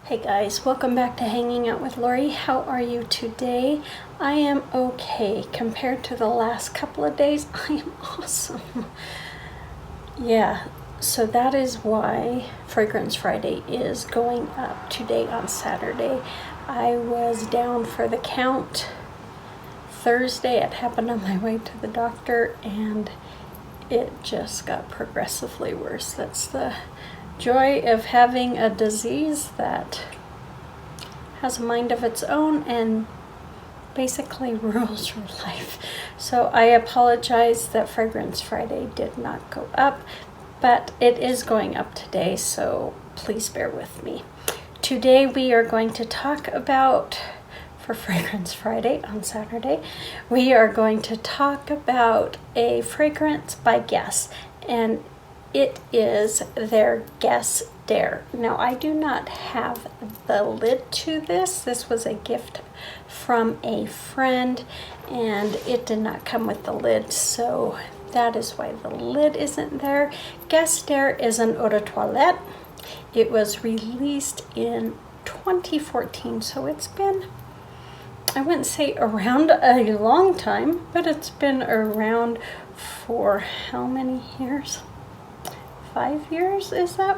Hey guys, welcome back to Hanging Out with Lori. How are you today? I am okay. Compared to the last couple of days, I am awesome. Yeah, so that is why Fragrance Friday is going up today on Saturday. I was down for the count Thursday. It happened on my way to the doctor and it just got progressively worse. That's the joy of having a disease that has a mind of its own and basically rules your life. So I apologize that Fragrance Friday did not go up, but it is going up today, so please bear with me. Today we are going to talk about, for Fragrance Friday on Saturday, we are going to talk about a fragrance by Guess, and it is their Guess Dare. Now, I do not have the lid to this. This was a gift from a friend, and it did not come with the lid, so that is why the lid isn't there. Guess Dare is an eau de toilette. It was released in 2014, so it's been, I wouldn't say around a long time, but it's been around for how many years? 5 years, is that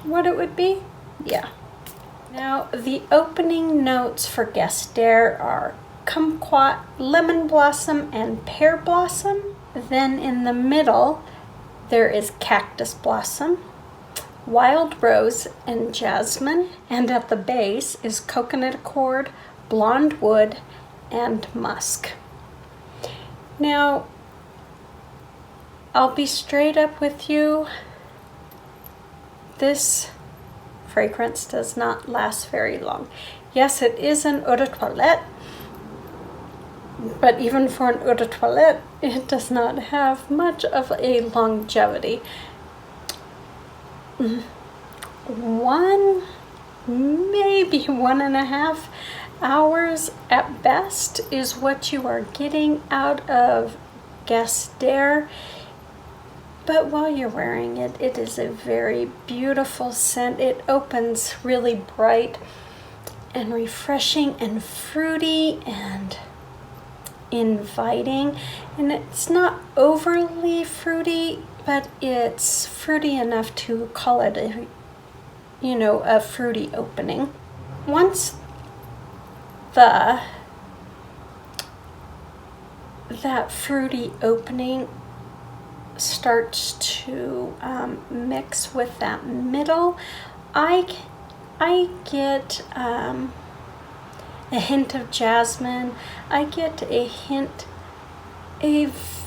what it would be? Yeah. Now, the opening notes for Guess Dare are kumquat, lemon blossom, and pear blossom. Then in the middle, there is cactus blossom, wild rose, and jasmine. And at the base is coconut accord, blonde wood, and musk. Now, I'll be straight up with you. This fragrance does not last very long. Yes, it is an eau de toilette, but even for an eau de toilette, it does not have much of a longevity. 1, maybe 1.5 hours at best is what you are getting out of Guess Dare. But while you're wearing it, it is a very beautiful scent. It opens really bright and refreshing and fruity and inviting. And it's not overly fruity, but it's fruity enough to call it a fruity opening. Once that fruity opening starts to mix with that middle, I get a hint of jasmine. I get a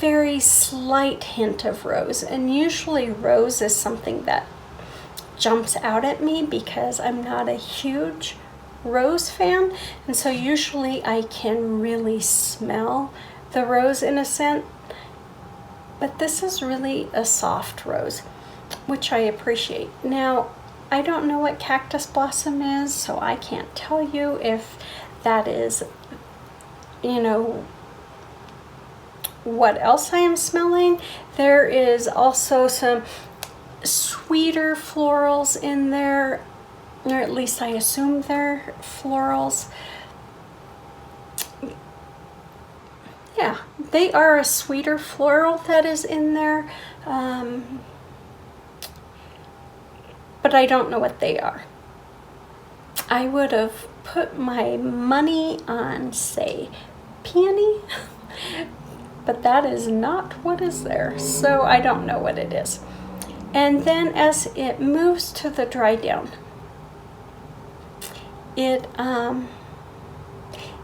very slight hint of rose, and usually rose is something that jumps out at me because I'm not a huge rose fan, and so usually I can really smell the rose in a scent. But this is really a soft rose, which I appreciate. Now, I don't know what cactus blossom is, so I can't tell you if that is, what else I am smelling. There is also some sweeter florals in there, or at least I assume they're florals. Yeah, they are a sweeter floral that is in there, but I don't know what they are. I would have put my money on, say, peony, but that is not what is there, so I don't know what it is. And then as it moves to the dry down,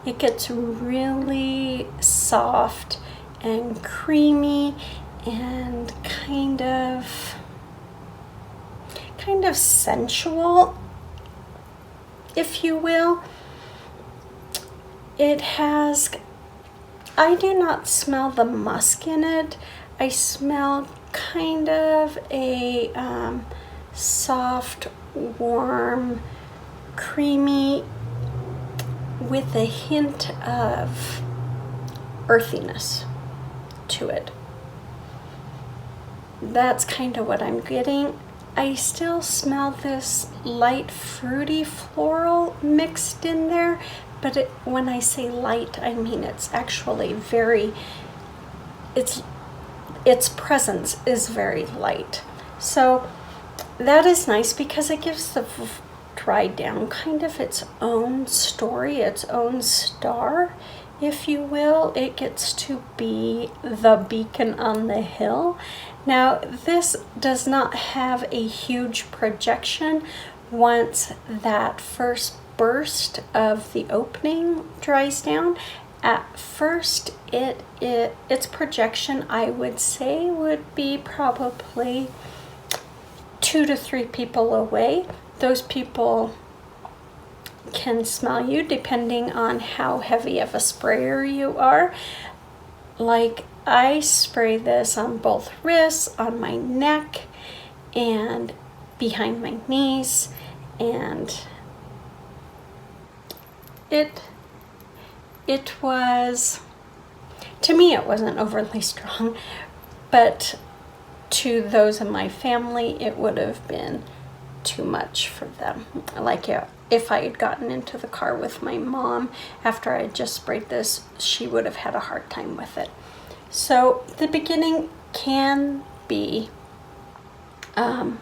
it gets really soft and creamy and kind of sensual, if you will. I do not smell the musk in it. I smell kind of a soft, warm, creamy, with a hint of earthiness to it. That's kind of what I'm getting. I still smell this light fruity floral mixed in there, but when I say light, I mean it's actually very, its presence is very light. So that is nice because it gives the Dry Down kind of its own story, its own star, if you will. It gets to be the beacon on the hill. Now, this does not have a huge projection. Once that first burst of the opening dries down, at first its projection, I would say, would be probably 2 to 3 people away. Those people can smell you depending on how heavy of a sprayer you are. Like, I spray this on both wrists, on my neck, and behind my knees, and it was, to me it wasn't overly strong, but to those in my family it would have been too much for them. Like, if I had gotten into the car with my mom after I had just sprayed this, she would have had a hard time with it. So the beginning can be a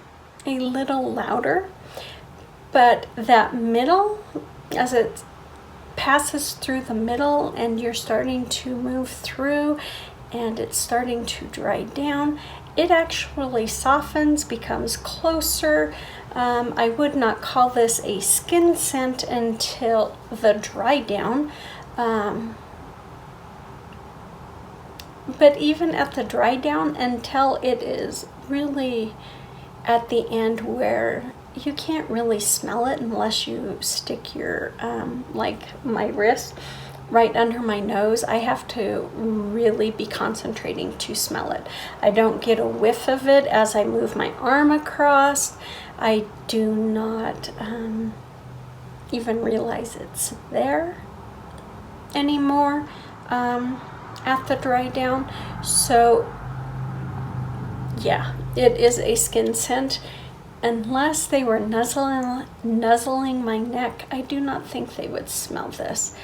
little louder, but that middle, as it passes through the middle and you're starting to move through and it's starting to dry down, it actually softens, becomes closer. I would not call this a skin scent until the dry down. But even at the dry down, until it is really at the end where you can't really smell it unless you stick your, like my wrist, right under my nose, I have to really be concentrating to smell it. I don't get a whiff of it as I move my arm across. I do not even realize it's there anymore at the dry down. So yeah, it is a skin scent. Unless they were nuzzling my neck, I do not think they would smell this.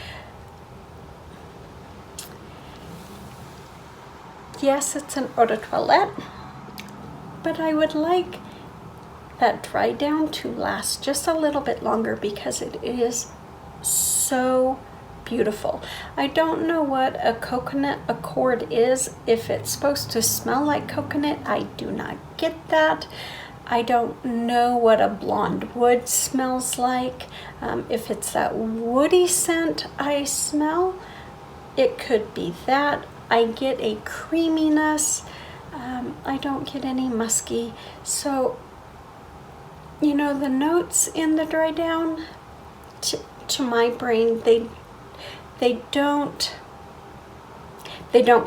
Yes, it's an eau de toilette, but I would like that dry down to last just a little bit longer because it is so beautiful. I don't know what a coconut accord is. If it's supposed to smell like coconut, I do not get that. I don't know what a blonde wood smells like. If it's that woody scent I smell, it could be that. I get a creaminess. I don't get any musky. So, you know, the notes in the dry down, to my brain, they don't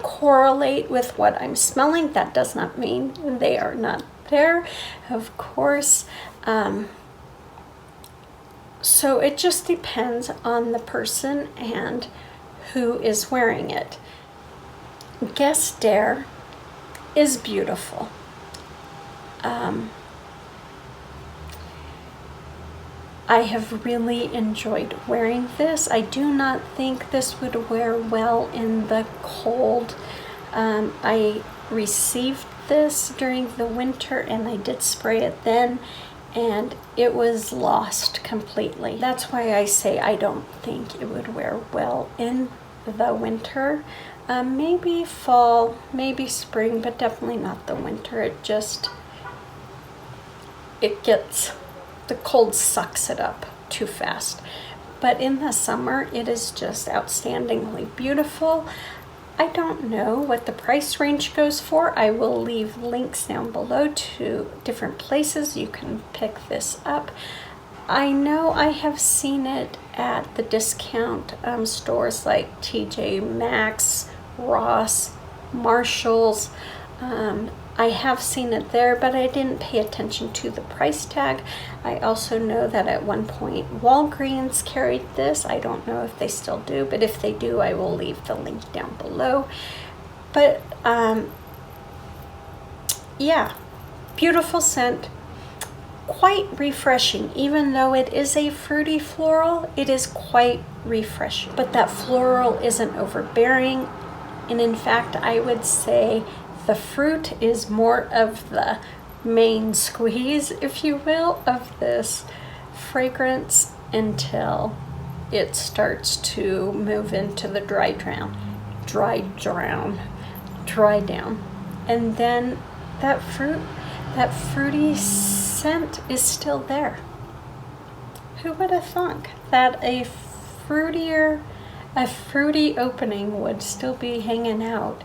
correlate with what I'm smelling. That does not mean they are not there, of course. So it just depends on the person and who is wearing it. Guess Dare is beautiful. I have really enjoyed wearing this. I do not think this would wear well in the cold. I received this during the winter and I did spray it then, and it was lost completely. That's why I say I don't think it would wear well in the winter. Maybe fall, maybe spring, but definitely not the winter. The cold sucks it up too fast. But in the summer, it is just outstandingly beautiful. I don't know what the price range goes for. I will leave links down below to different places you can pick this up. I know I have seen it at the discount stores like TJ Maxx, Ross, Marshalls. I have seen it there, but I didn't pay attention to the price tag. I also know that at one point Walgreens carried this. I don't know if they still do, but if they do, I will leave the link down below. But yeah, beautiful scent. quite refreshing. Even though it is a fruity floral, it is quite refreshing. But that floral isn't overbearing. And in fact, I would say the fruit is more of the main squeeze, if you will, of this fragrance until it starts to move into the dry down. And then that fruity scent is still there. Who would have thunk that a fruity opening would still be hanging out,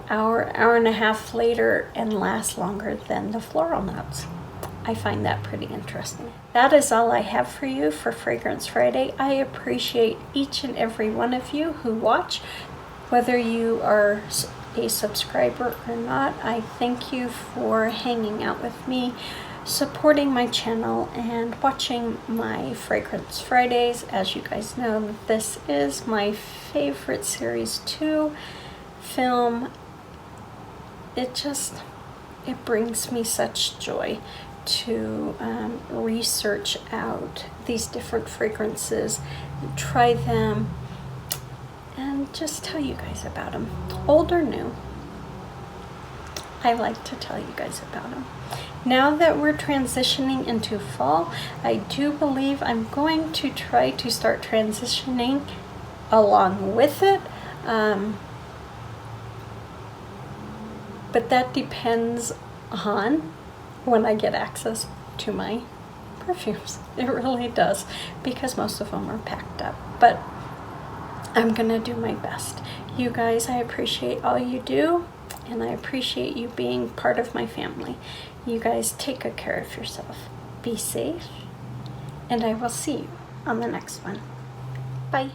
hour and a half later and last longer than the floral notes? I find that pretty interesting. That is all I have for you for Fragrance Friday. I appreciate each and every one of you who watch, whether you are a subscriber or not. I thank you for hanging out with me, supporting my channel, and watching my Fragrance Fridays. As you guys know, this is my favorite Series 2 film. It brings me such joy to research out these different fragrances, try them, and just tell you guys about them. Old or new, I like to tell you guys about them. Now that we're transitioning into fall, I do believe I'm going to try to start transitioning along with it. But that depends on when I get access to my perfumes. It really does, because most of them are packed up. But I'm gonna do my best. You guys, I appreciate all you do, and I appreciate you being part of my family. You guys take good care of yourself. Be safe, and I will see you on the next one. Bye.